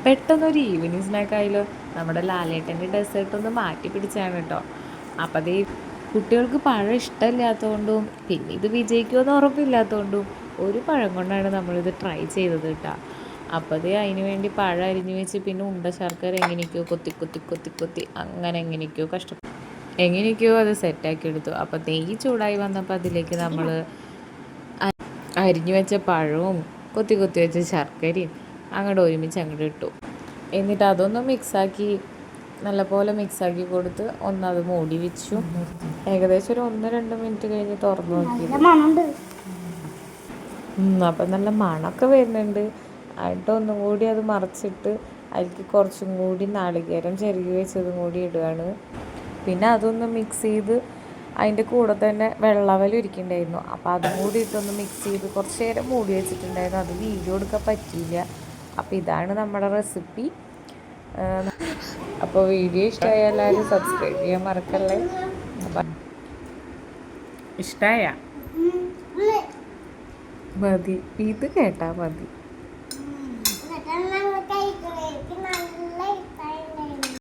പെട്ടെന്നൊരു ഈവനിങ് സ്നാക്കായാലോ. നമ്മുടെ ലാലേട്ടൻ്റെ ഡെസേർട്ട് ഒന്ന് മാറ്റി പിടിച്ചാണ് കേട്ടോ. അപ്പം അതേ കുട്ടികൾക്ക് പഴം ഇഷ്ടമില്ലാത്തതുകൊണ്ടും പിന്നെ ഇത് വിജയിക്കുമെന്ന് ഉറപ്പില്ലാത്തതുകൊണ്ടും ഒരു പഴം കൊണ്ടാണ് നമ്മളിത് ട്രൈ ചെയ്തത് കേട്ടോ. അപ്പോൾ അതേ അതിന് വേണ്ടി പഴം അരിഞ്ഞു വെച്ച് പിന്നെ ഉണ്ട ശർക്കര എങ്ങനെയൊക്കെയോ കൊത്തി കൊത്തി കൊത്തി കൊത്തി അങ്ങനെ എങ്ങനെയൊക്കെയോ അത് സെറ്റാക്കി എടുത്തു. അപ്പോൾ നെയ്യ് ചൂടായി വന്നപ്പോൾ അതിലേക്ക് നമ്മൾ അരിഞ്ഞു വെച്ച പഴവും കൊത്തി കൊത്തി വെച്ച ശർക്കരയും അങ്ങോട്ട് ഒരുമിച്ച് അങ്ങോട്ട് ഇട്ടു. എന്നിട്ട് അതൊന്ന് മിക്സാക്കി നല്ലപോലെ മിക്സാക്കി കൊടുത്ത് ഒന്നത് മൂടി വെച്ചു. ഏകദേശം ഒരു 1-2 മിനിറ്റ് കഴിഞ്ഞ് തുറന്നു നോക്കി. അപ്പം നല്ല മണമൊക്കെ വരുന്നുണ്ട്. എന്നിട്ട് ഒന്നും കൂടി അത് മറിച്ചിട്ട് അതിലേക്ക് കുറച്ചും കൂടി നാളികേരം ചിരകി വെച്ചതും കൂടി ഇടുകയാണ്. പിന്നെ അതൊന്ന് മിക്സ് ചെയ്ത് അതിൻ്റെ കൂടെ തന്നെ വെള്ളവൽ ഇരിക്കുന്നുണ്ടായിരുന്നു. അപ്പോൾ അതും കൂടി ഇട്ടൊന്ന് മിക്സ് ചെയ്ത് കുറച്ച് നേരം മൂടി വെച്ചിട്ടുണ്ടായിരുന്നു. അത് വീഡിയോ എടുക്കാൻ പറ്റിയില്ല. അപ്പോൾ ഇതാണ് നമ്മുടെ റെസിപ്പി. അപ്പോൾ വീഡിയോ ഇഷ്ടമായ എല്ലാവരും സബ്സ്ക്രൈബ് ചെയ്യാൻ മറക്കല്ലേ. അപ്പം ഇഷ്ടമായ മതി, ഇത് കേട്ടാൽ മതി.